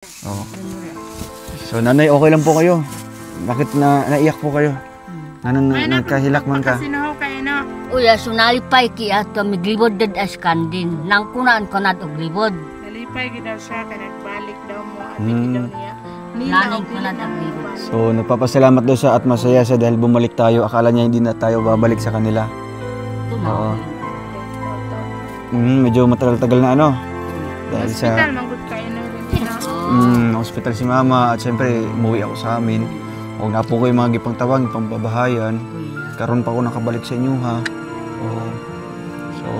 Oo. So nanay, okay lang po kayo? Bakit naiyak po kayo? Nagkahilak man ka? Uya, sunalipay ki ato miglibod dad askandin. Nang kunaan ko na og libod. Nalipay gidaw siya kay nagbalik daw mo at Hmm. daw niya. Naning ko na og libod. So nagpapasalamat daw siya at masaya siya dahil bumalik tayo. Akala niya hindi na tayo babalik sa kanila. Oo. Medyo matagal-tagal na ano. Dahil sa Hospital manggod kayo na rin. hospital si mama at syempre umuwi ako sa amin. Huwag na po ko yung mga gipang tawag, pambabahayan. Karon pa ako nakabalik sa inyo ha. Oo. So,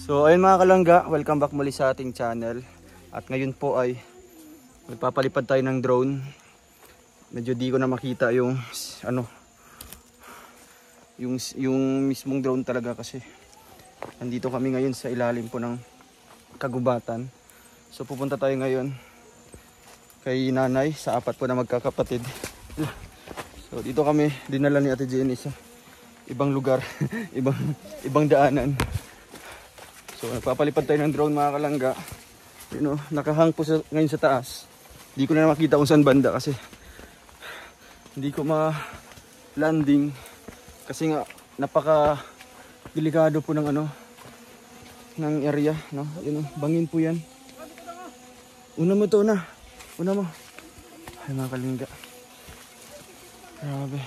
So ayun mga kalangga, welcome back muli sa ating channel. At ngayon po ay magpapalipad tayo ng drone. Medyo di ko na makita yung ano, yung mismong drone talaga kasi nandito kami ngayon sa ilalim po ng kagubatan. So pupunta tayo ngayon kay nanay sa apat po na magkakapatid. So dito kami dinala ni Ate Jenny sa ibang lugar, ibang daanan. So nagpapalipad tayo ng drone mga kalangga. You know, nakahang po ngayon sa taas. Hindi ko na makita kung saan banda kasi hindi ko ma-landing kasi nga napaka delikado po ng ano ng area, no? Yun, bangin po 'yan. Una mo to na. Una mo. Ay mga kalangga. Grabe.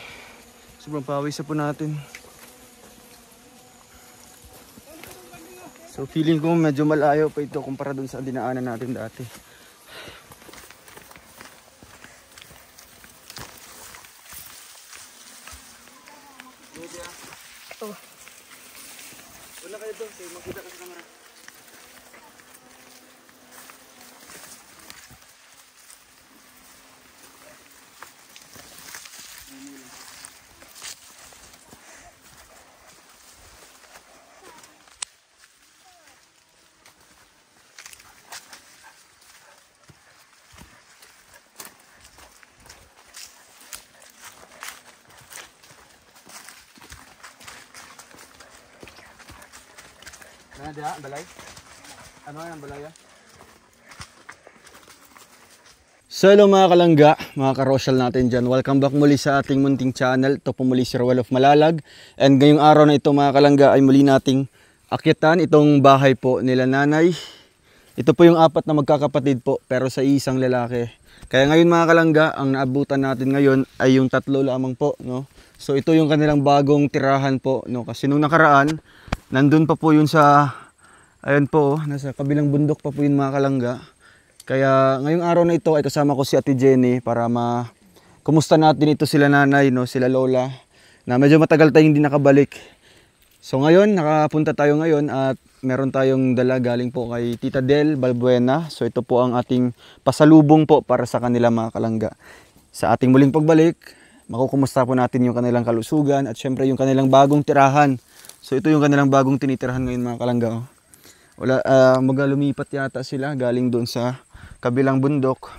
Sobrang pawis po natin. So feeling ko medyo malayo pa ito kumpara dun sa dinaanan natin dati. Oh. Wala kayo doon, makita ka sa camera. Dia, balay? Ano yan, balay? So hello mga kalangga, mga karosyal natin dyan. Welcome back muli sa ating munting channel. Ito po muli si Roel of Malalag. And ngayong araw na ito mga kalangga ay muli nating akitan itong bahay po nila nanay. Ito po yung apat na magkakapatid po pero sa isang lalaki. Kaya ngayon mga kalangga, ang naabutan natin ngayon ay yung tatlo lamang po, no? So ito yung kanilang bagong tirahan po, no? Kasi nung nakaraan, nandun pa po yun sa, ayun po, nasa kabilang bundok pa po yun mga kalangga. Kaya ngayong araw na ito ay kasama ko si Ate Jenny para kumusta natin ito sila nanay, no, sila lola, na medyo matagal tayong hindi nakabalik. So ngayon, nakapunta tayo ngayon at meron tayong dala galing po kay Tita Del Balbuena. So ito po ang ating pasalubong po para sa kanila mga kalangga. Sa ating muling pagbalik, makukumusta po natin yung kanilang kalusugan at syempre yung kanilang bagong tirahan. So ito yung kanilang bagong tinitirahan ngayon mga kalangga. Oh. Wala, lumipat yata sila galing doon sa kabilang bundok.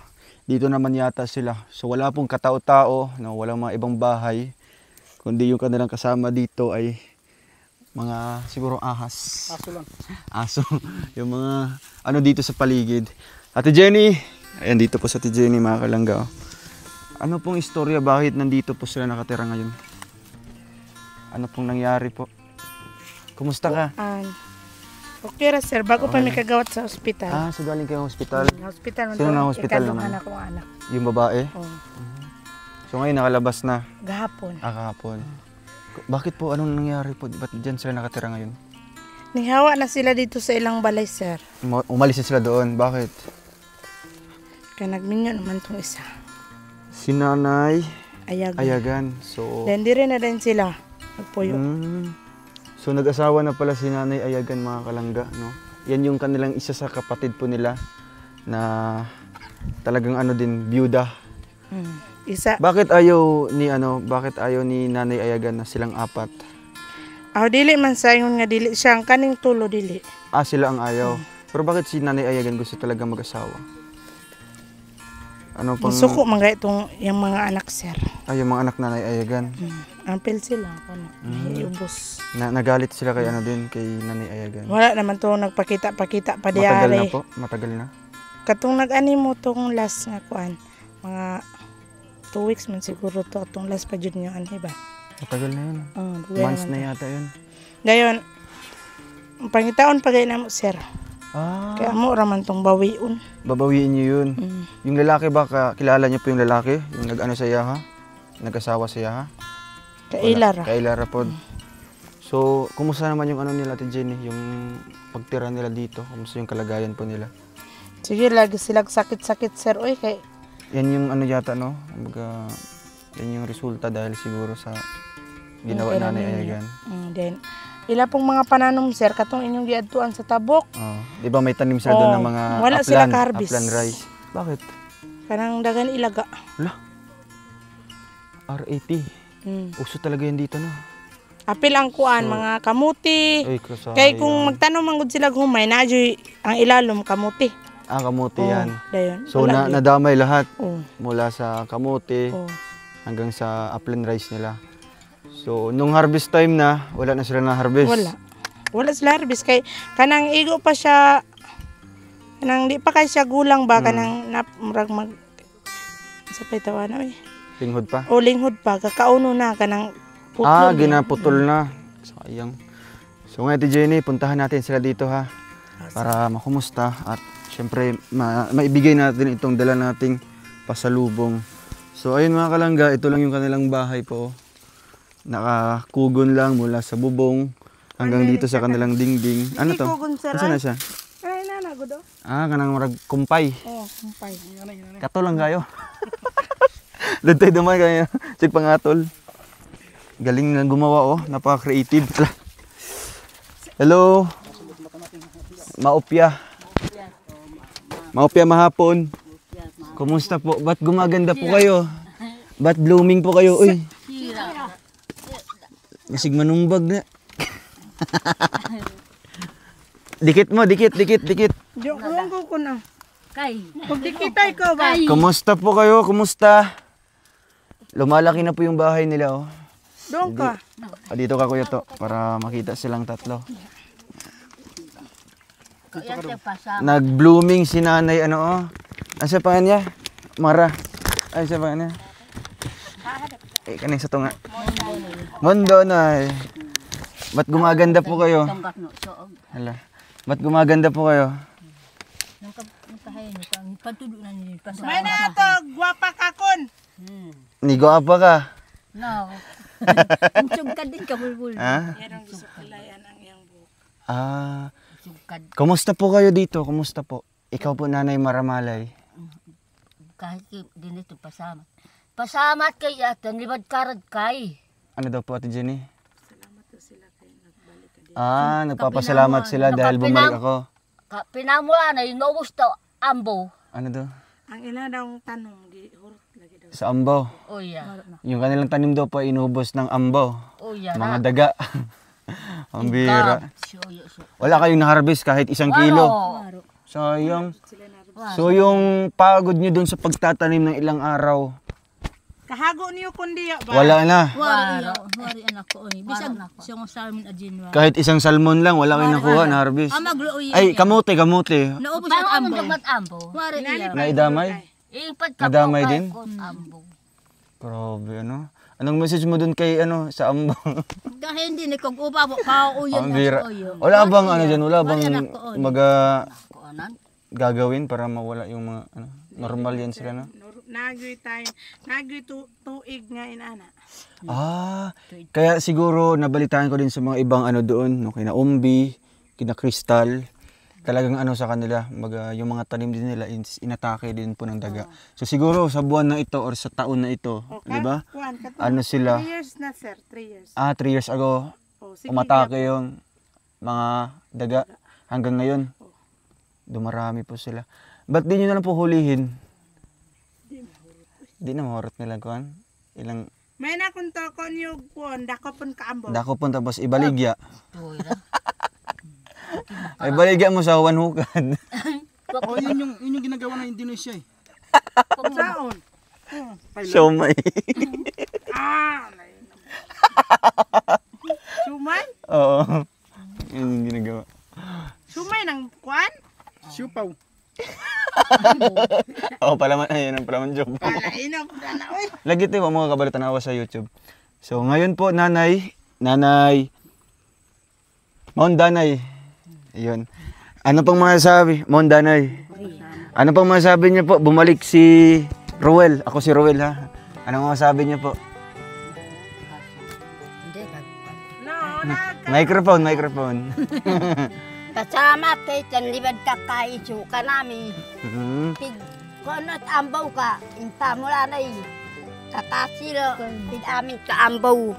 Dito naman yata sila. So wala pong katao-tao, no, walang mga ibang bahay. Kundi yung kanilang kasama dito ay mga siguro ahas. Aso lang. Aso. Yung mga ano dito sa paligid. Ate Jenny, ayan dito po sa Ate Jenny mga kalangga. Oh. Ano pong istorya, bakit nandito po sila nakatira ngayon? Ano pong nangyari po? Kumusta ka? Okay ra sir, bago pa may kagawat sa ospital. Ah, so galing kayong hospital? Hospital. Sino na hospital naman? Anak ko anak. Yung babae? Oo. So ngayon nakalabas na? Gahapon. Ah, kahapon. Bakit po? Anong nangyari po? Ba't dyan sila nakatira ngayon? Nihawa na sila dito sa ilang balay sir. Umalis na sila doon. Bakit? Kaya nagminyo naman itong isa. Si Nanay Ayagan. Ayagan. So, Then di rin na din sila. Nagpuyo. So nag-asawa na pala si Nanay Ayagan mga kalangga, no? Yan yung kanilang isa sa kapatid po nila na talagang ano din, byuda. Isa. Bakit ayaw ni Nanay Ayagan na silang apat? Dili man sayon nga dili siya ang kaning tulo dili. Ah, sila ang ayaw. Pero bakit si Nanay Ayagan gusto talaga mag-asawa? Ano pang Suko man ga itong yung mga anak sir. Yung mga anak Nanay Ayagan. Ampel sila ano, ubos. Nagalit sila kay kay Nanay Ayagan. Wala naman to nagpakita-pakita pa diari. Matagal na po, matagal na. Katong nag-ani mo tong last nga kuan, mga 2 weeks man siguro to tong last pa jud nyo ani ba. Matagal na yun. Months na yata yun. Gayon, pangitaon pa gay namo sir. Kaya mo raman tong bawiun. Babawiin niyo yun. Yung lalaki ba, kilala niyo po yung lalaki? Yung nag-ano sa iya ha? Nag-asawa sa iya ha? Kailara. Kailara po. So, kumusta naman yung ano nila, Ate Jenny? Yung pagtira nila dito? Kumusta yung kalagayan po nila? Sige, lagi sila sakit-sakit sir. Oy, kay... Yan yung ano yata, no? Yan yung resulta dahil siguro sa ginawa Nanay Ayagan. Then, Ila pong mga pananom sir katong inyong giadtuan sa tabok. Oh, di ba may tanim sila doon ng mga Wala sila ka-harvest. upland rice. Bakit? Kanang dagan ilaga. Wala. R80. Uso talaga yan dito na. Apil ang kuan mga kamuti. Ay, kasayang. Kay kung magtanom man gud sila humay najoy ang ilalom kamuti. Ah, kamote yan. Dayon. So, Wala yun. nadamay lahat. Oo. Mula sa kamote Oo. hanggang sa upland rice nila. So, nung harvest time na, wala na sila na harvest. Wala. Wala sila harvest kay kanang igo pa siya kanang di pa kay siya gulang ba kanang murag mag sa paytawa na eh. Linghod pa. O linghod pa kakauno na kanang putol. Ah, ginaputol na. Sayang. So, ngayon, Jenny, puntahan natin sila dito ha. Para makumusta at syempre maibigay natin itong dala nating pasalubong. So, ayun mga kalangga, ito lang yung kanilang bahay po. Nakakugon lang mula sa bubong hanggang dito sa kanilang dingding. Ano to? Nasaan na siya? Ay na gudo. Ah, kanang marag kumpay. Oh, kumpay. Kato lang kayo. Doon tayo duman kayo. Sige pangatol. Galing na gumawa oh. Napaka-creative. Hello. Maupya. Maupya mahapon. Kumusta po? Ba't gumaganda po kayo? Ba't blooming po kayo? Uy. Masig manumbag na. Dikit mo, dikit. Joke lang ko na. Kay. Pag dikitay ko ba? Kumusta po kayo? Kumusta? Lumalaki na po yung bahay nila oh. Doon ka. Dito ka kuya to para makita silang tatlo. Nag-blooming si nanay ano oh. Ano sa pangan niya? Mara. Ay sa pangan niya? Kanin sa tunga. Mondo na eh. Ba't gumaganda po kayo? Hala. Ba't gumaganda po kayo? May na to, gwapa ka kun. Nigo apa ka? No. Sugkad din ka bulbul. Ha? Yan ang gusto ko layan ang iyang buhok. Ah. Sugkad. Kumusta po kayo dito? Kumusta po? Ikaw po nanay Maramalay. Kahit din ito pasamat. Pasamat kay atan libad karad kay. Ano daw po Ate Jenny? Ah, nagpapasalamat sila dahil bumalik ako. Pinamula na yung gusto ambo. Ano daw? Ang ila daw tanong di hurot lagi daw. Sa ambaw. Oh yeah. Yung kanilang tanim daw po ay inubos ng ambaw. Oh yeah. Mga daga. Ang bira. Wala kayong na-harvest kahit 1 kilo. Sayang. So yung pagod nyo dun sa pagtatanim ng ilang araw, Kahago niyo kundi ba? wala na. Wari anak ko oy. Bisag siyang salmon ajinwa. Kahit isang salmon lang, wala kayong nakuha na harvest. Magluoy. Ay, kamote. Naubos Paano ang mo ambo. dapat ambo? Wari iya. Naidamay? Ipad Nadamay din? Ambo. Grabe, ano? Anong message mo dun kay, sa ambaw? Dahil hindi ni kog upa mo pauyon Ang bira. oyo. Wala bang, dyan, wala bang Kuanan. gagawin para mawala yung mga, normal yan sila, no? Nagoy tayo. Nagoy tuig nga inana. Ah, kaya siguro nabalitaan ko din sa mga ibang doon, no, kina Umbi, kina Crystal, talagang sa kanila, yung mga tanim din nila inatake din po ng daga. So siguro sa buwan na ito or sa taon na ito, di ba? Ano sila? 3 years na sir, 3 years. 3 years ago, umatake yung mga daga hanggang ngayon. Dumarami po sila. Ba't di nyo na lang po hulihin? Di na mahurot nila kuan. Ilang may na kun to kon yung kuan dako pun kaambo. dako po tapos ibaligya. Tuloy na. Ay baligya mo sa wanhukan. yun yung ginagawa ng Indonesia eh. Saon? Siomay. Sumay? Oo. Yun yung ginagawa. Sumay ng kuan? Siupaw. Palaman ayun ang palaman joke. Palainom na oy. Lagi tayo mga kabalatanawa sa YouTube. So ngayon po nanay Mondanay. Ayun. Ano pang masasabi? Mondanay. Ano pang masasabi niyo po? Bumalik si Ruel. Ako si Ruel ha. Ano masasabi niyo po? Microphone. Kasama kay tanlibad ka kaisu ka nami. Pig konot ambaw ka. Inta mula na kakasilo. Pig amin ka ambaw.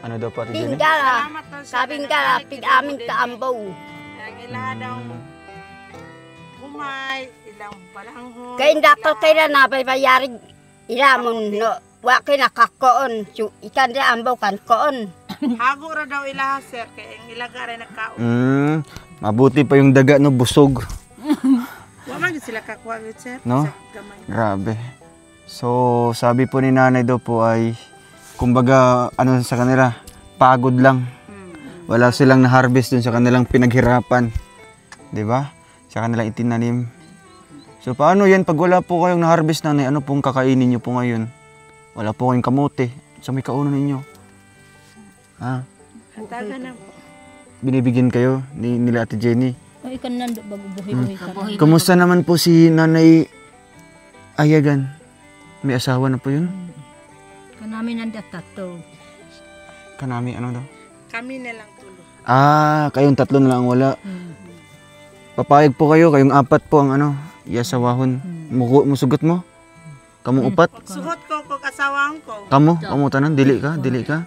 Ano daw po, Ate Jenny? Pingala. Salamat daw siya. Sabing kala, pig-amin ka ambaw. Ang ilaha daw. Humay, ilang palanghon. Kaya hindi ako kaya na bayarig ilamon no. Wa kaya nakakoon. Ikan dia ambaw kan koon. Hago ra daw ilaha, sir. Kaya ang ilaga rin nagkaon. Mabuti pa yung daga, no? Busog. Wa man gid sila kakuha, sir. No? Sa gamay. Grabe. So, sabi po ni nanay daw po ay, kumbaga, ano sa kanila, pagod lang. Wala silang na-harvest dun sa kanilang pinaghirapan. 'Di ba? Sa kanilang itinanim. So, paano yan? Pag wala po kayong na-harvest, nanay, ano pong kakainin nyo po ngayon? Wala po kayong kamote. Sa may kauno ninyo. Ha? Hatagan na po. Binibigyan kayo nila Ate Jenny. Ay, ikan nando, bago buhay-buhay ka. Kamusta naman po si Nanay Ayagan? May asawa na po yun? Kanami nanda tato. Kanami, ano daw? Kami na lang tulo. Kayong tatlo na lang ang wala. Papayag po kayo, kayong apat po ang ano, iasawahon. Musugot mo? Kamong upat? Suhot ko kung kasawang ko. Kamo tanan, dili ka.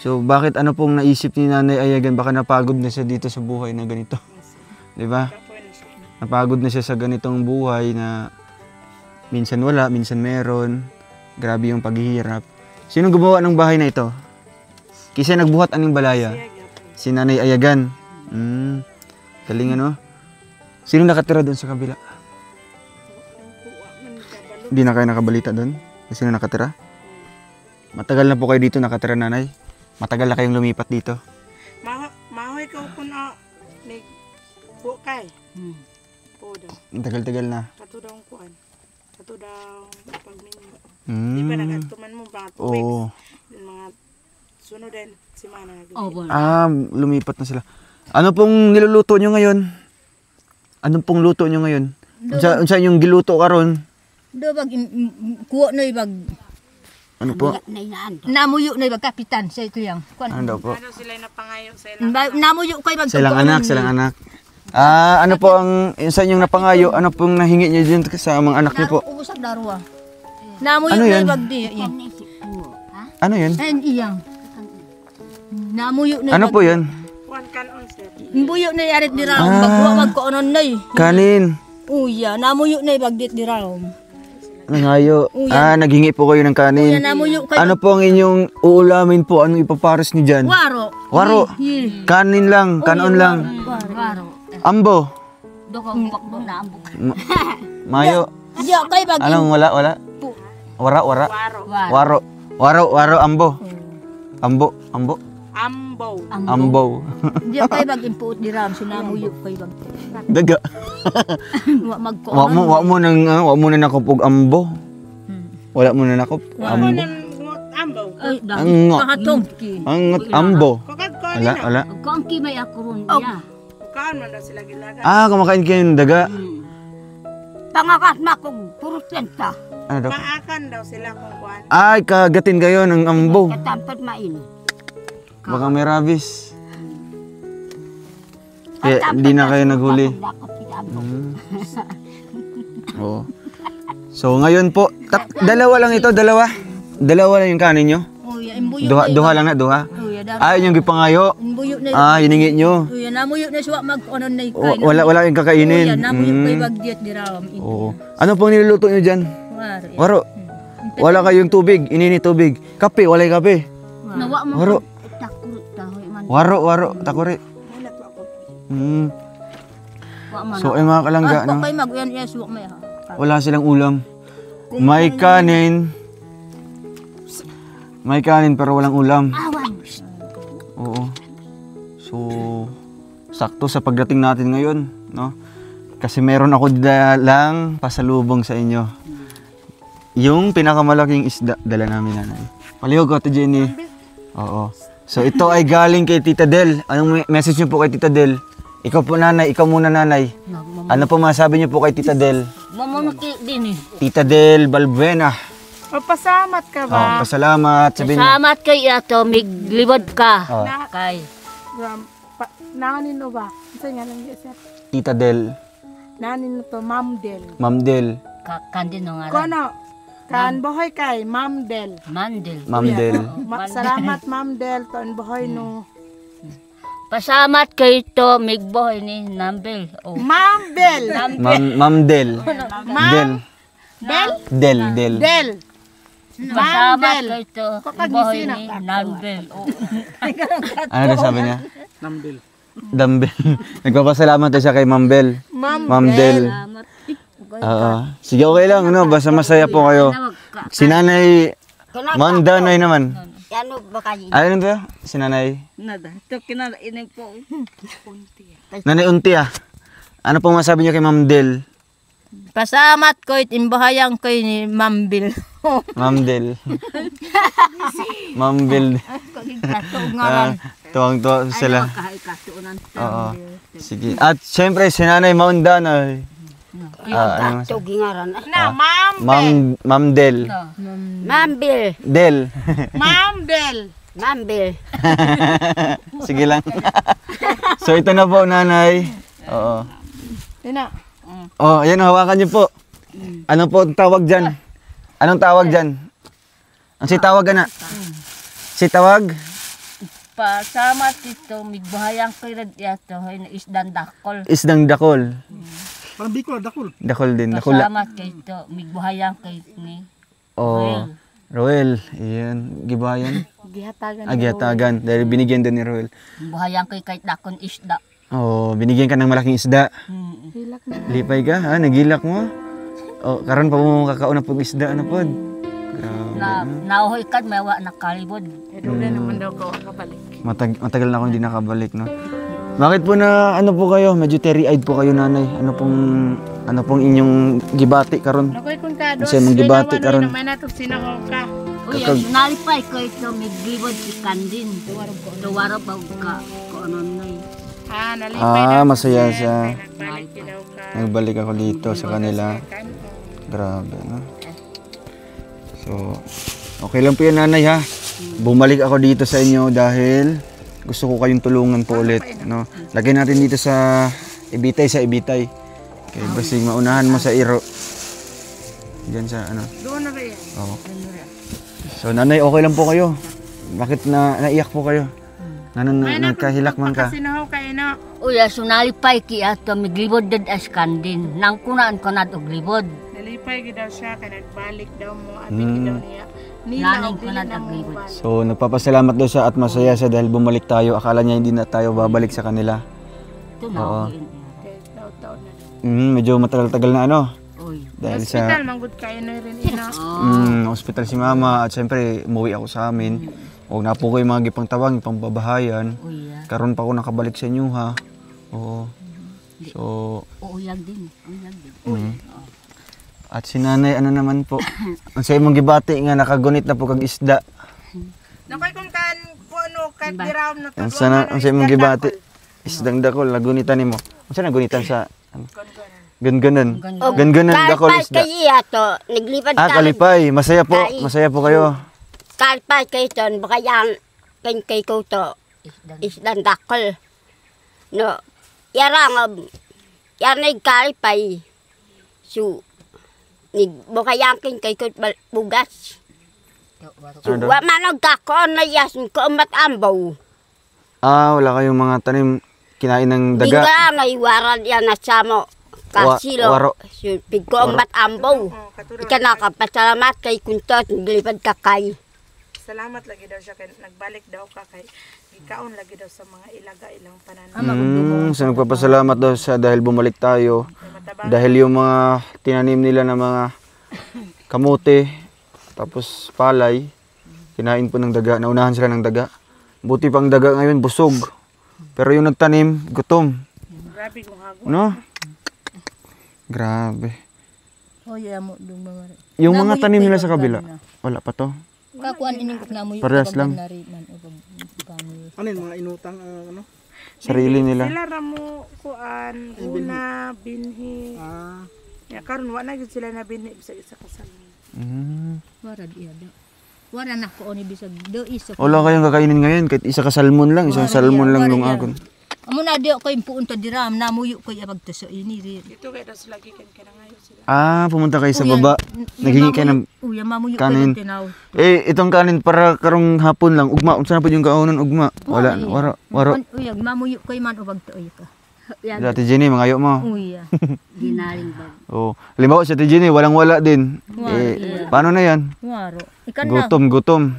So bakit ano pong naisip ni Nanay Ayagan, baka napagod na siya dito sa buhay na ganito? 'Di ba? Napagod na siya sa ganitong buhay na minsan wala, minsan meron. Grabe yung paghihirap. Sino gumawa ng bahay na ito? Kasi nagbuhat aning balaya? Si Nanay Ayagan. Galing ano? Sino nakatira doon sa kabila? Hindi na kayo nakabalita doon? Sino nakatira? Matagal na po kayo dito nakatira, Nanay? Matagal na kayong lumipat dito? Mahoy ka po na ni po kay. Po daw. Tagal-tagal na. Kato daw ang kuan. Kato daw pagminyo. Di ba nagatuman mo ba? Oo. Yung mga sunod din si Mana. Lumipat na sila. Ano pong niluluto nyo ngayon? Anong pong luto nyo ngayon? Unsa yung giluto karon? Do bag kuha na ibag. Ano po? Namuyo na ibag kapitan sa ito yang. Ano daw po? Ano sila napangayo sa ilang. Namuyo kay bag. Silang anak. Ano po ang sa inyong napangayo? Ano pong nahingi niyo din sa mga anak niyo po? Ubusag darwa. Namuyo Ano na yan? ibag di. Ano yun? Ayun iyang. Namuyo na Ano ibag. po yun? Kuan kanon sir. Imbuyo na yarit di raw. Bagwa magkoonon na eh. Kanin. Uya, namuyo na ibag dit di raw. Nangayo. Naghingi po kayo ng Uya, kanin. namuyo kay Ano po ang inyong uulamin po? Anong ipapares niyo dyan? Waro. Kanin lang, kanon lang. Waro. Ambo. Dokong bakbo na ambok. Mayo. Diya kay bag. Anong wala? Wara. Waro, ambo. Ambo. Ambo. Diya kay bag impuot di raw sinamuyo kay bag. Daga. Wa magkoonon. Wa mo na nakop og ambo. Wala mo na nakop. Ambo. Ambaw. Ay, Ang pakatongki. ang ambo. Kagad ko Wala. Kung kimay ako ron niya. Kaan man daw sila gilaga. Kumakain kayo ng daga. Pangakas makog purusenta. Ano daw? Maakan daw sila kung kuan. Kagatin kayo ng ambo. Katampad main. Baka may rabies. Kaya hindi na kayo naghuli. Oo. So ngayon po, dalawa lang ito, dalawa. Dalawa lang yung kanin nyo. Uya, imbuyo. Duha lang na, duha. Uya, Ayun yung gipangayo. imbuyo na. Hiningi nyo. Uya, namuyo na siya magkoonon na ikay. Wala yung kakainin. Uya, namuyo kay bag dit di raw. Oo. Ano pong niluluto nyo dyan? Waro. Wala kayong tubig, inini tubig. Kape, wala yung kape. Nawa mo. Waro. Takurot tahoy man. Waro, takuri. Wa man. So ay mga kalangga, no? Kay mag-uyan yes wak may ha. Wala silang ulam. May kanin. May kanin pero walang ulam. Awan. Oo. So, sakto sa pagdating natin ngayon, no? Kasi meron ako dalang pasalubong sa inyo. Yung pinakamalaking isda, dala namin, nanay. Palihog ko, Ate Jenny. Oo. So, ito ay galing kay Tita Del. Anong message niyo po kay Tita Del? Ikaw po, nanay. Ikaw muna, nanay. Ano po masabi niyo po kay Tita Del? Mamunaki din eh. Tita Del Balbuena. Pasamat ka ba? Pasalamat. Sabihin niyo. Salamat kay ato, miglibod ka. Kay. Nanganin no ba? Isa nga lang sir. Tita Del. Nanin no to, Ma'am Del. Ma'am Del. Kandin no nga. Kono, Kan buhay kay Ma'am Del. Mandel. Ma'am Del. Salamat Ma'am Del tuan buhay no. Pasamat kayo to, migboy ni Nambel. Oh. Ma'am Del. Ma'am Del. Del. Del. Del. Del. Pasamat Del. kayo to, Kapag migboy nisina ni ka. Nambel. Oh. Ano na sabi niya? Nambil. Dumbbell. Nagpapasalamat na siya kay Ma'am Bel. Ma'am Del. Oo. Sige, okay lang. Ano? Basta masaya po kayo. Si Nanay Mandanay naman. Yan ba kayo? Ano ba? Si Nanay? Nada. Ito kinalainag po. Nanay Unti ah. Ano pong masabi niyo kay Ma'am Del? Pasamat ko imbahayang ko ni Mambil. Ma'am Del. Ma'am Bel. Tuwang-tuwa sila. Oo. Sige. At syempre si Nanay Mandanay. Ano? Tugi nga ran. Na Ma'am Ma'am Del. Mambil. Del. Ma'am Del. Mambil. Sige lang. So ito na po, Nanay. Oo. Dina. Oh, ayan, hawakan niyo po. Ano po ang tawag dyan? Anong tawag dyan? Ang si tawag na? Si tawag? Pasamat ito, migbohayang kayo yato, na isdan dakol. Isdang dakol. Parang Bicol, dakul. Dakol din. Dakula. Pasamat kayo ito, migbohayang kayo ni Oh. Roel. Ayan. Gibayan. Gihatagan. Agyatagan. Dahil binigyan din ni Roel. Migbohayang kayo kahit dakon isda. Oh, binigyan ka ng malaking isda. Hilak na. Lipay ka, ha? Nagilak mo. Oh, karon pa mo kakauna pag isda ano pod. Grabe. Na nauhoy kad may wa nakalibod. Dugay naman daw ko kabalik. Matagal na akong hindi nakabalik, no? Bakit po na ano po kayo? Medyo teary-eyed po kayo, Nanay. Ano pong inyong gibati karon? Nakoy kun ka Kasi mong gibati karon. Naman nato sinaw ka. Uy, nalipay kayo ito, miglibod ikan din. Duwarap ba ka, kung ano na Nalipay Ah, masaya siya. Nagbalik daw ka. Nagbalik ako dito sa kanila. Grabe, no? So, okay lang po yan, Nanay, ha? Bumalik ako dito sa inyo dahil gusto ko kayong tulungan po ulit, no? Lagay natin dito sa Ibitay, Okay, basig maunahan mo sa Iro. Diyan sa ano. Doon na rin. Oo. So, Nanay, okay lang po kayo. Bakit naiyak po kayo? Nagkahilak man ka? Sinaw kay na. Uy, so nalipay ki ato, miglibod dad askan din. Nang kunaan ko na og libod. Nalipay gid daw siya kay nagbalik daw mo at daw niya. Naning ko na og libod. So, nagpapasalamat daw siya at masaya siya dahil bumalik tayo. Akala niya hindi na tayo babalik sa kanila. Ito na. Oo. Taw-taw na. Medyo matagal-tagal na ano. Uy. Dahil Hospital sa manggod kayo na rin ina. hospital si Mama at syempre umuwi ako sa amin. Huwag na po kayo mga gipang tawang, ipang babahayan. Uy, Karon pa ako nakabalik sa inyo, ha? Oo. So, uyag din. Uyag din. at si Nanay, ano naman po? Ang sa imong gibati nga, nakagunit na po kag isda. Nakoy kun kan kuno kan diraw na Ang sa imong gibati, isdang dakol, nagunitan nimo. Ang sa nagunitan sa ganganan. Ganganan dakol isda. Kayo ato. Naglipad ka. Kalipay, masaya po kayo. Kalpay kayo ton. Baka yan kay ko to. Isdan dakol. No. Yarang. Yan kalpay. So. Baka yan kay ko bugas. So. Wa manog dakon na yasin ko amat ambaw. Wala kayong mga tanim kinain ng daga. Biga may waran yan na samo. Kasilo. Waro. So. Pigko amat ambaw. Ika nakapasalamat kay kuntot. Naglipad ka kay. Salamat lagi daw siya kay nagbalik daw ka kay gikaon lagi daw sa mga ilaga ilang pananan. So nagpapasalamat daw siya dahil bumalik tayo. Dahil yung mga tinanim nila na mga kamote, tapos palay, kinain po ng daga, naunahan sila ng daga. Buti pang daga ngayon, busog. Pero yung nagtanim, gutom. Grabe kung hago. No? Grabe. Hoy, amo dum mga. Yung mga tanim nila sa kabila, wala pa to. Kakuan ining kok na mo yung Parehas lang. Ano yun, mga inutang, ano? Sarili nila. Sila ramo kuan, una, binhi. Ya karon wa na gyud sila na binhi sa isa kasal. Wara di ada. Wara na ko ni bisag do isa. Wala kayong kakainin ngayon, kahit isa ka salmon lang, isang salmon lang nung agon. Amo na diyo ko impuon to diram namuyo ko abag to so ini rin. Ito kay das lagi kan ngayon sila. Ah, pumunta kayo sa baba. Naghingi kayo ng Uya mamuyo kanin. ko tinaw. itong kanin para karong hapon lang. Ugma, unsa na po yung kaunon ugma? Wala, waro. Uya mamuyo ko man ubag to uy ka. Dati Jenny, mangayo mo. Uya. Ginaling bag. Oh, halimbawa si Ate Jenny, walang-wala din. Paano na yan? Waro. Ikan na. Gutom.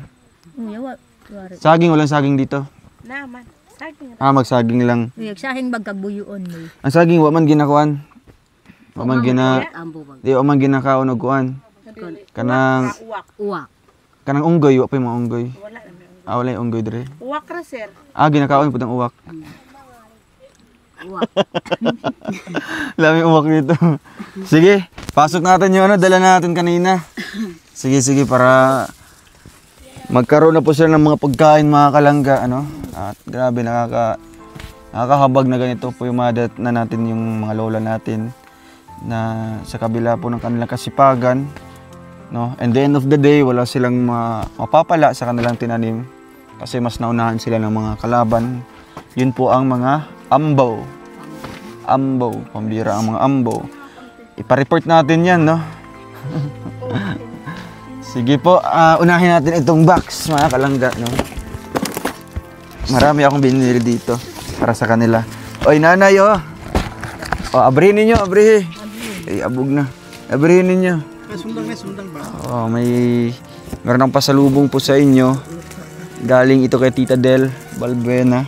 Uya waro. Saging, walang saging dito. Naman. Saging. Magsaging lang. Uya sahing bagkagbuyon mo. Ang saging, wa man ginakuan. Wa man Ambo bag. di wa man ginakaon og kuan. Kanang Uwak. kanang unggoy, wa pa yung mga unggoy. Wala naman. Wala yung unggoy dire. Uwak ra sir. Ginakaon pud ang uwak. Uwak. Laming uwak dito. Sige, pasok natin yung dala natin kanina. Sige, para magkaroon na po sila ng mga pagkain, mga kalangga, At grabe, nakakahabag na ganito po yung madat na natin yung mga lola natin na sa kabila po ng kanilang kasipagan, no? And the end of the day, wala silang mapapala sa kanilang tinanim kasi mas naunahan sila ng mga kalaban. Yun po ang mga ambaw. Pambira ang mga ambaw. Ipa-report natin yan, no? Sige po, unahin natin itong box, mga kalangga, no? Marami akong binili dito para sa kanila. Oy, nanay, abrihin ninyo, abrihin. Abog na. Abrihin ninyo. May sundang ba? Meron ng pasalubong po sa inyo. Galing ito kay Tita Del Balbuena.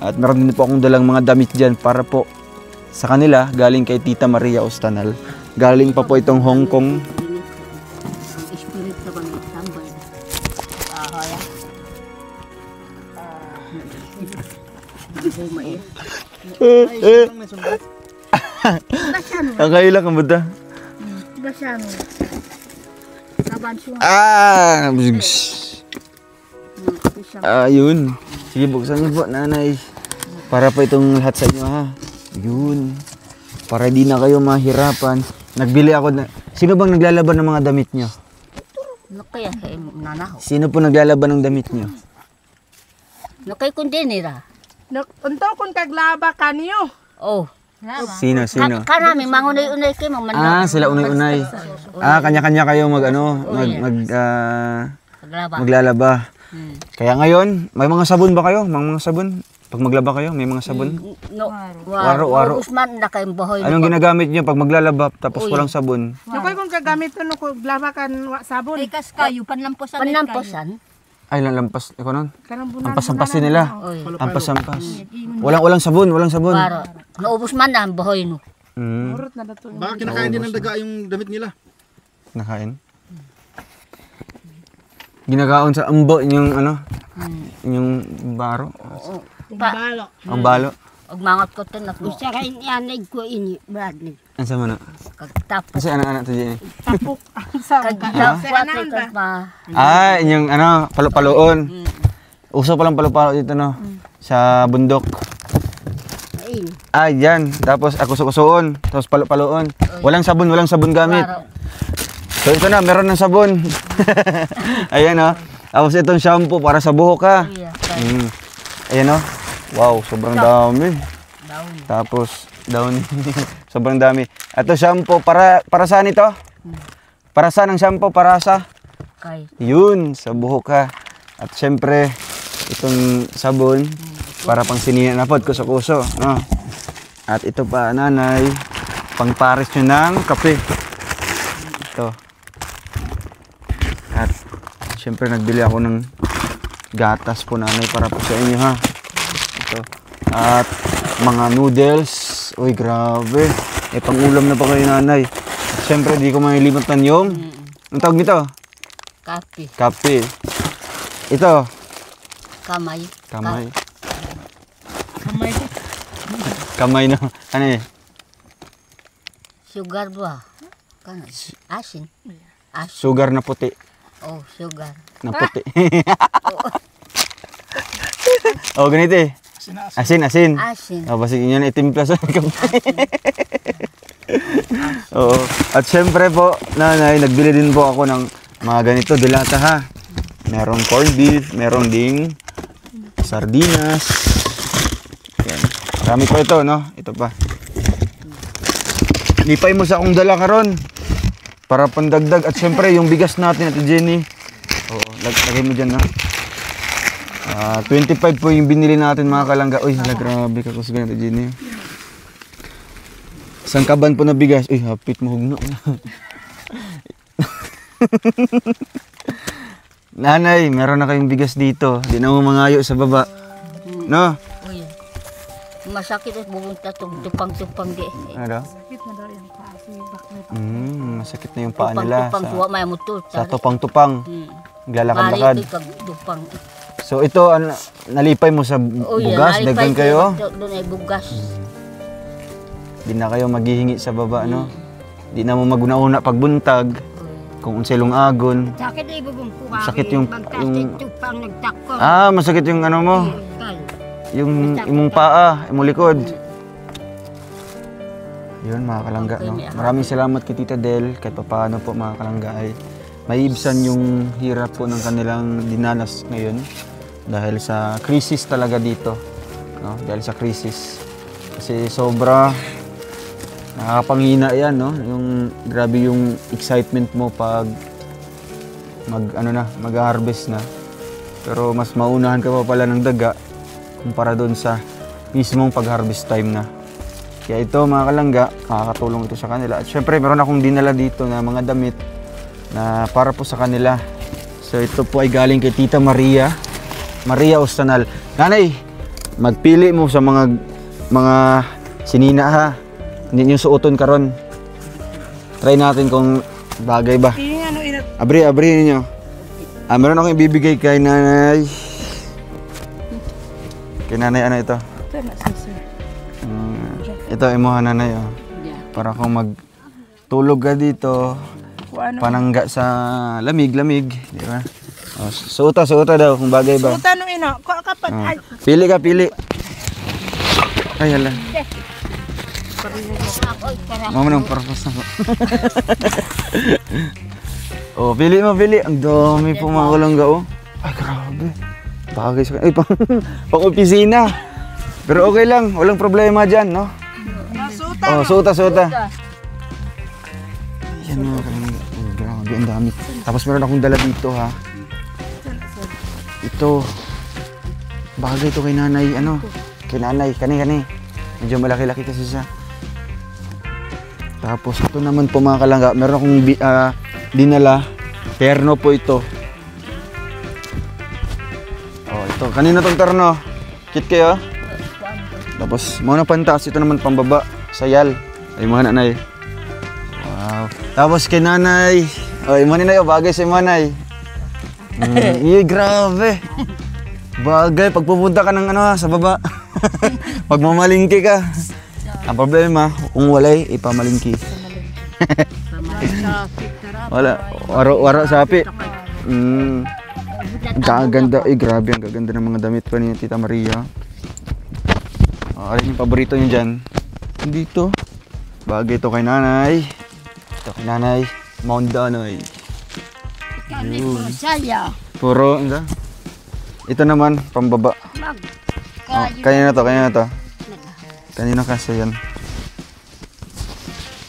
At meron din po akong dalang mga damit dyan para po sa kanila. Galing kay Tita Maria Ostanal. Galing pa po itong Hong Kong. Spirit sa bang tambay. Ahoy. May sundang. Kakailan ka ba ta? Basano. Saban siya. Yun. Sige, buksan niyo po, nanay. Para pa itong lahat sa inyo, ha? Yun. Para di na kayo mahirapan. Nagbili ako na... Sino bang naglalaban ng mga damit nyo? Nakaya kay nanaho. Sino po naglalaban ng damit nyo? Nakay kundi nira. Unto kun kaglaba kanyo. Oh. Sino? Karami mangunay-unay kay mga Sila unay-unay. Kanya-kanya kayo maglalaba. Kaya ngayon, may mga sabon ba kayo? Mga sabon? Pag maglaba kayo, may mga sabon? No. Waro. Usman na kay bahoy. Anong ginagamit nyo pag maglalaba tapos walang sabon? Nakoy kung kagamit to no ko glaba kan sabon. Ay kas kayo panlamposan. Panamposan. Ay, lampas. Ikaw nun? Kanang bunan. Ampas-ampasin nila. Oy. Ampas-ampas. Walang sabon. Waro. Naubos man na ang bahoy no. Urot na dato. Baka kinakain din ng daga yung damit nila. Nakain? Ginagaon sa ambo yung yung baro. Balo. Ang balo. Og mangot ko tin ako. Usa kay yanig ko ini Bradley. Ansa man na? Kagtapos. Kasi anak-anak to Jenny. Tapok sa Kagtapos ma. Yung palo-paloon. Uso palang palo-palo dito no. Sa bundok. Ayun. Yan. Tapos akuso-kusoon. Tapos palo-paloon. Walang sabon gamit. Waro. So ito na, meron ng sabon. Ayan Tapos itong shampoo para sa buhok ha. Ayan Wow, sobrang dami. Daon. Tapos daon. Sobrang dami. Ito shampoo para saan ito? Para saan ang shampoo? Para sa? Kay. Yun, sa buhok ha. At syempre, itong sabon para pang sinihan na pod, kuso-kuso. No? At ito pa, nanay, pang pares nyo ng kape. Ito. At syempre, nagbili ako ng gatas po, nanay, para po sa inyo ha. Ito. At mga noodles. Uy, grabe. Pang-ulam na pa kayo, nanay. At syempre, di ko malilimutan yung... Ang tawag nito? Kape. Kape. Ito. Kamay. Kamay na. Ano Sugar ba? Kan asin. Sugar na puti. Oh, sugar. Na puti. Ganito Asin. Asin. Basta yun itimpla sa kamay. Oo. At syempre po, nanay, nagbili din po ako ng mga ganito, dilata ha. Merong corned beef, merong ding sardinas. Yan. Marami pa ito, no? Ito pa. Lipay mo sa akong dala karon para pandagdag. At syempre, yung bigas natin, Ate Jenny. Oo, lagay mo dyan, no? 25 po yung binili natin, mga kalangga. Uy, grabe ka kusgan, Ate Jenny. Isang kaban po na bigas. Uy, hapit mo hugno. Nanay, meron na kayong bigas dito. Di na mo mangayo sa baba. No? Uy. Masakit at bumunta itong tupang-tupang di. Ano? Masakit na yung paa nila. Tupang-tupang suwa may mutul. Sa tupang-tupang. Glalakad-lakad. Mari ito tupang. So ito, nalipay mo sa bugas? Daghan kayo? Doon ay bugas. Di na kayo maghihingi sa baba, no? Di na mo maguna-una pagbuntag. Kung unsilong agon. Sakit na ibubong ko. Sakit yung Tupang nagtakot. masakit yung ano mo. Yung imong paa, imong likod. Yun, mga kalangga, no? Maraming salamat kay Tita Del. Kahit paano po, mga kalangga, ay maiibsan yung hirap po ng kanilang dinanas ngayon. Dahil sa krisis talaga dito. No? Dahil sa krisis. Kasi sobra nakakapanghina yan, no? Yung grabe yung excitement mo pag mag-harvest na. Pero mas maunahan ka pa pala ng daga kumpara doon sa mismong pag-harvest time na. Kaya ito, mga kalangga, makakatulong ito sa kanila. At syempre, meron akong dinala dito na mga damit na para po sa kanila. So ito po ay galing kay Tita Maria Ostanal. Nanay, magpili mo sa mga sinina, ha. Hindi nyo suoton karon. Try natin kung bagay ba. Abri ninyo. Meron akong ibibigay kay nanay. Kay nanay, ano ito? Ito, imuha nanay, oh. Para kung magtulog ka dito, panangga sa lamig, di ba? Oh, suota daw kung bagay ba. Suota no ino, ko kapat. Pili ka, pili. Ay, hala. Mama nang parapos na po. Oh, pili mo, pili. Ang dami po, mga kalangga, oh. Ay, grabe. Bagay sa ay, pang opisina. Pero okay lang, walang problema dyan, no? Oh, suota. Yan, mga kalangga. Oh, grabe, ang dami. Tapos meron akong dala dito, ha. Ito. Bagay ito kay nanay, kay nanay, kani. Medyo malaki-laki kasi siya. Tapos ito naman po, mga kalangga, meron akong dinala. Terno po ito. Oh, ito. Kanina tong terno. Kit kayo? Tapos, muna pantas. Ito naman pambaba. Sayal. Ay, mga nanay. Wow. Tapos kay nanay. Ay, mga nanay. Bagay sa nanay. Grabe. Bagay. Pag pupunta ka ng sa baba. Pag mamalingki ka. Ang problema, kung walay, ipamalingki. Wala. Waro sapi. Gaganda. Grabe. Ang gaganda ng mga damit pa ni Tita Maria. Alin yung paborito niyo dyan? Dito. Bagay ito kay nanay. Ito kay nanay. Mount Danoy. Puro. Ito naman, pambaba. Kanina to. Kanina kasi yan.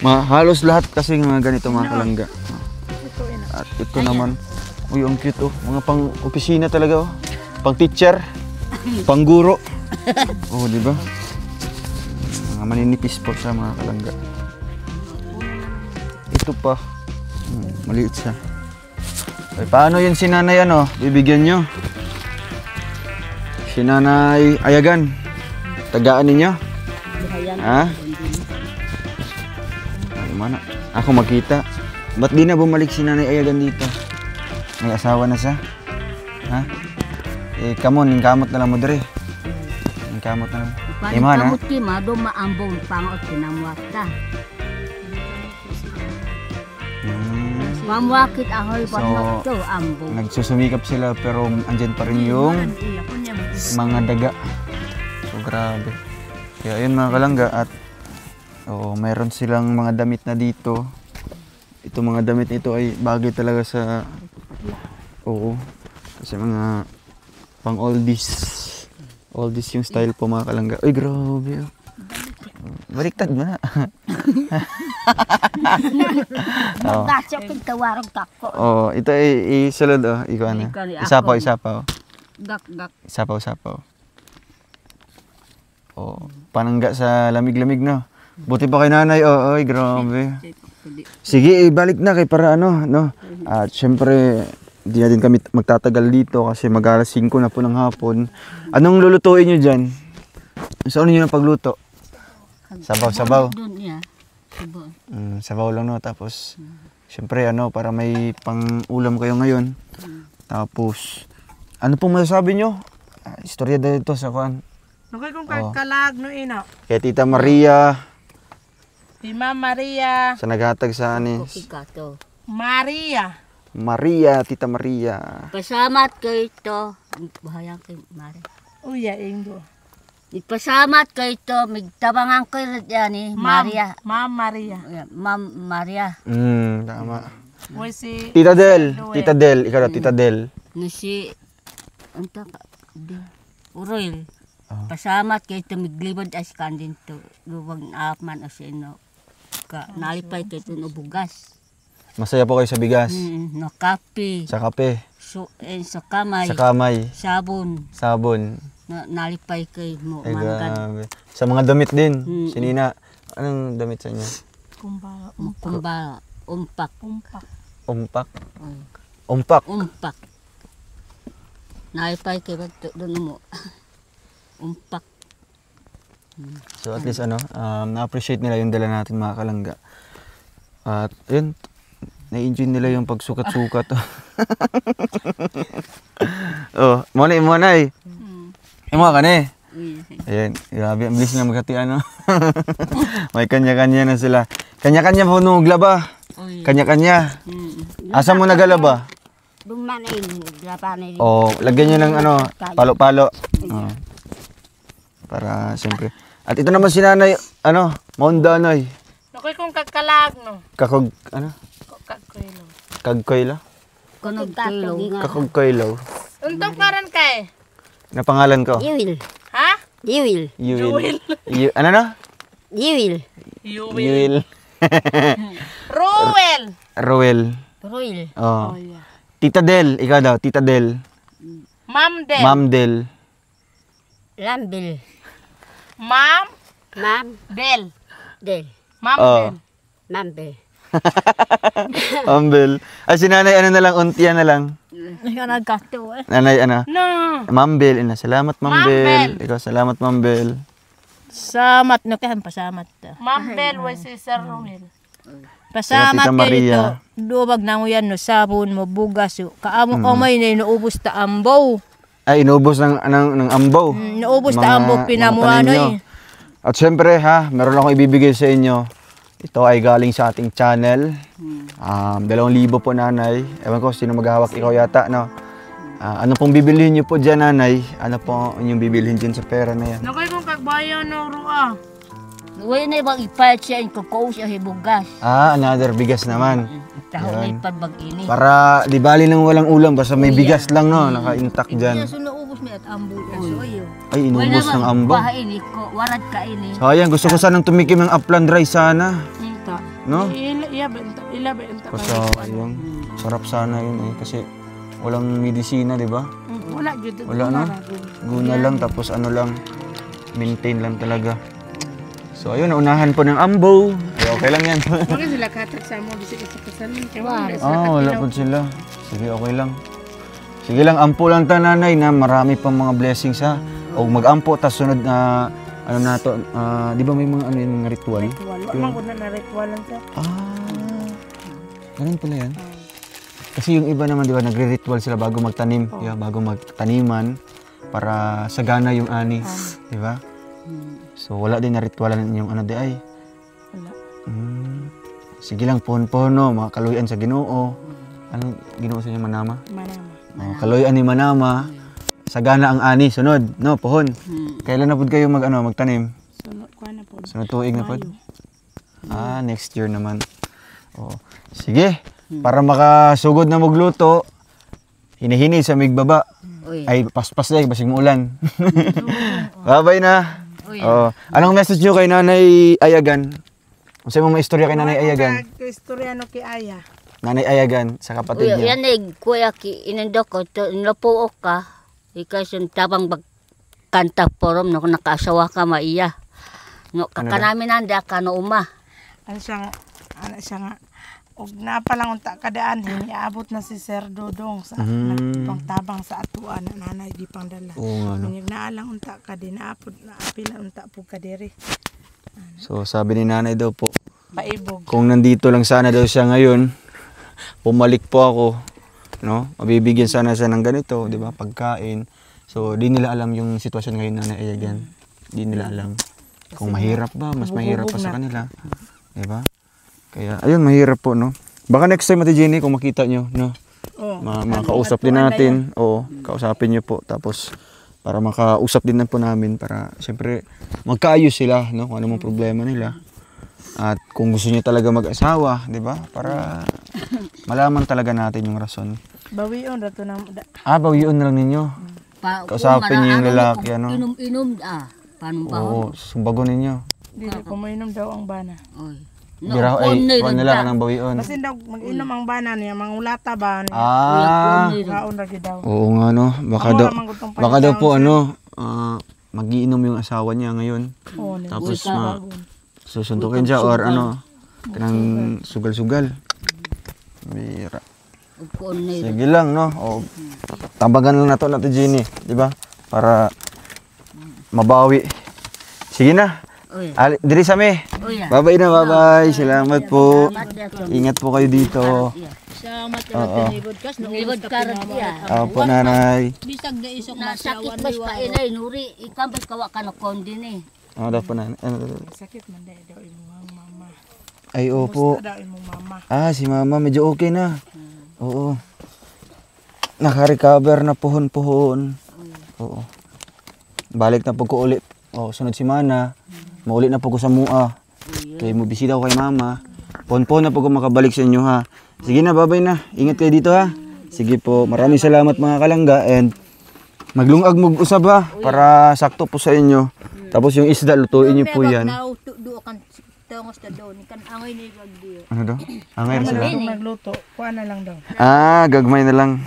Halos lahat kasi mga ganito, mga kalangga. At ito naman. Uy, ang cute, oh. Mga pang-opisina talaga, oh. Pang-teacher. Pang-guro. Oh, di ba? Mga maninipis po siya, mga kalangga. Ito pa. Maliit siya. Ay, paano yun si nanay, bibigyan nyo? Si nanay Ayagan. Tagaan ninyo? Ha? Ay, mana? Ako makita. Ba't di na bumalik si nanay Ayagan dito? May asawa na siya? Ha? Kamo, ningkamot na lang mo dere. Ningkamot na lang. Kamot ki, mado maambong pangot kinamwata. Mamwakit ahoy pangot to, ambong. Nagsusumikap sila pero andyan pa rin yung mga daga. So, grabe. Kaya yun, mga kalangga, at mayroon silang mga damit na dito. Ito mga damit nito ay bagay talaga sa kasi mga pang oldies. All this yung style po mga kalangga. Uy, grabe. Baliktad mo na. Magkasya pintawarang kako. Oh, ito ay isulod oh. Ikaw ano. Isapaw. Gak. Isapaw. Oh, panangga sa lamig-lamig no. Buti pa kay nanay. Oh, oy, grabe. Sige, balik na kay para ano, no. At syempre, hindi na din kami magtatagal dito kasi mag-alas 5 na po ng hapon. Anong lulutuin niyo diyan? Saan niyo ng pagluto? Sabaw. Doon niya. Sabaw. Sabaw lang no, tapos syempre ano, para may pang-ulam kayo ngayon. Tapos ano pong masasabi nyo? Istorya dito sa kuan. Nakay kung kalag no ina. Kay Tita Maria, Si Ma'am Maria. sa naghatag sa anis. Kato. Tita Maria. Pasamat kayo ito. Bahayang kay Mare. Uya ingdo. Ipasamat kayo ito. Migtabangan kayo yan eh. Maria. Ma'am Maria. Ma'am Maria. Tama. Uy si Tita Del, ikaw daw, Tita Del. Nasi. Anta ka. Uroil. Pasamat kayo ito. Miglibad as kandin to. Luwag naapman o sino. Nalipay kayo ito no bugas. Masaya po kayo sa bigas, No kape. sa kape, So, sa kamay. sa kamay, Sabon. sabon. Nalipay kayo mo. Ay, Manggan. grabe. Sa mga damit din, sinina. Anong damit sa inyo? kumbala. Kumbala. Umpak. Umpak? Mm. Umpak. Nalipay kayo doon mo. Umpak. So at least na-appreciate nila yung dala natin mga kalangga. At yun, na-enjoy nila yung pagsukat-sukat. Oh, monay. Imo ka ni. Ayan, grabe, ang bilis na maghati ano. May kanya-kanya na sila. Kanya-kanya po nung glaba. Kanya-kanya. Asa mo nagalaba? Dumanin, lapanin. Oh, lagyan niyo ng palo-palo. Oh. Para siyempre. At ito naman si Nanay, Maundanay. Nakay kung kakalag no. Kagkoyla? Kakagkoylaw. Untong karan kay. Na pangalan ko? Yuwil. Ha? Yuwil. Yuwil. Ano na? Yuwil. Yuwil. Ruel. Roel. Oh. Tita Del, ikaw daw, Tita Del. Ma'am Del. Ma'am Del. Lambil. Ma'am Del. Ma'am Oh. Del. Mambil. Ambel. Ay, si Nanay, na lang, untiya na lang. Nagkato eh. Nanay, No. Ma'am Bel, salamat Ma'am Bel. Ikaw, salamat Ma'am Bel. Samat no kahan pasamat. Ma'am Del way si Sir Ruel. Pasamat Tita kayo Maria. ito. Duwag na mo yan no sabon mo bugas. Kaamo omay na inuubos ta ambaw. Ay, inubos ng ambaw. Inuubos Mga- ta ambaw mga pinamuano tanim nyo. At syempre meron akong ibibigay sa inyo. Ito ay galing sa ating channel. 2,000 po Nanay. Ewan ko sino maghahawak, ikaw yata, no? Ano pong bibilhin niyo po dyan, Nanay? Ano po inyong bibilhin dyan sa pera na yan? Nakay kung kagbayo no ruah. Uy na ibang ipayat siya yung kakao siya hibugas. Another bigas naman. Taho na iparbag ini. Para di bali nang walang ulam, basta may bigas lang, no? Naka-intact dyan. So naubos mi at ambaw so ayo. Ay, inubos ng ambaw. Bahay ini ko, warad ka ini. Sayang, gusto ko sanang tumikim ng upland rice sana. No? Ila benta. Kasi yung sarap sana yun eh. Kasi walang medisina, di ba? Wala jud. Wala no? Guna lang, tapos maintain lang talaga. So ayun, naunahan po ng ambaw. Ay, okay lang yan. Wala sila katag sa mo bisig sa kasanin. Wala po sila. Sige, okay lang. Sige lang, ampo lang ta Nanay na marami pang mga blessings ha. O mag-ampo, tas sunod na di ba may mga yung mga ritual? Wala man ko na ritualan sa. Ganun pala yan. Kasi yung iba naman, di ba, nagre-ritual sila bago magtanim. Yeah, bago magtaniman para sagana yung ani. Di ba? So, wala din na ritualan yung di ay. Wala. Sige lang, pohon-pohon, no? Mga kaluyan sa Ginoo. Anong Ginoo sa inyo, Manama? Manama. Kaluyan ni Manama. Sagana ang ani, sunod, no? Pohon. Kailan na po kayo magtanim? Sunod ko na po. Sunod tuig na po? Next year naman. Oh. Sige, para makasugod na magluto, hinihini sa migbaba. Uy. Ay, paspas lang, basig mo ulan. Babay na. Oh. Anong message nyo kay Nanay Ayagan? Kung sa'yo mo istorya kay Nanay Ayagan? Istorya no kay Aya. Nanay Ayagan, sa kapatid Uy, niya. yan ay kuya ki inendo ko to napuo ka. Ikaw sun tabang kanta forum no nakaasawa ka maiya. No kakanami nanda ka no uma. Ano siya nga, og napa lang unta kadaan, hiniabot na si Sir Dodong sa pangtabang sa atuan na nanay di pang dala. Oo nga, no? Kunyag naalang unta ka din, naapod na apil na unta po ka diri. So, sabi ni Nanay daw po, Paibog. kung nandito lang sana daw siya ngayon, pumalik po ako, no? Mabibigyan sana siya ng ganito, di ba? Pagkain. So, di nila alam yung sitwasyon ngayon na Nanay Ayagan. Di nila alam. Kung mahirap ba, mas mahirap pa sa kanila. Di ba? Kaya, ayun, mahirap po, no? Baka next time, Ate Jenny, kung makita nyo, no? Makausap din natin. Oo, kausapin nyo po. Tapos, para makausap din na po namin para, siyempre, magkaayos sila, no? Kung ano mong problema nila. At kung gusto niyo talaga mag-asawa, di ba? Para malaman talaga natin yung rason. Bawion rato na Bawion na lang ninyo. Kausapin niyo yung lalaki, ano? Inom-inom Oo, panumbaho. sumbago ninyo. dili ko mainom daw ang bana. Oy. Biraw ay, kuha nila ka ng bawion. Basin daw mag-inom ang bana niya, mangulata ba niya. Kaon ra gyud daw. Oo nga, no? Baka daw po, ano, mag-iinom yung asawa niya ngayon. Tapos, susuntukin siya or ano, kanang sugal-sugal. Bira. Sige lang, no? O, tambagan lang na to natin, Jenny. Di ba? Para mabawi. Sige na. Diri sa me. Bye-bye na, bye-bye. Salamat po. Ingat po kayo dito. Salamat na tinibod kas. Nilibod ka rin siya. Opo, nanay. Bisag na isok Nasakit bas pa inay, nuri. Ikaw bas kawa ka na kondin eh. Ano daw po, nanay? Sakit man daw imong mama. Ay, opo. Daw imong mama. Si mama medyo okay na. Oo. Naka-recover na puhon-puhon. Oo. Balik na po ko ulit. Sunod si Mana. Maulit na po ko sa mua. Kaya mo bisita ko kay mama. Pon-pon na po ko makabalik sa inyo, ha. Sige na, bye-bye na. Ingat kayo dito, ha. Sige po. Maraming salamat mga kalangga. And maglungag mag-usab, ha. Para sakto po sa inyo. Tapos yung isda, lutuin niyo po yan. Tungos na doon, kan angay ni Bagdio. Ano daw? Angay na sila. Nagluto, kuha na lang daw. Gagmay na lang.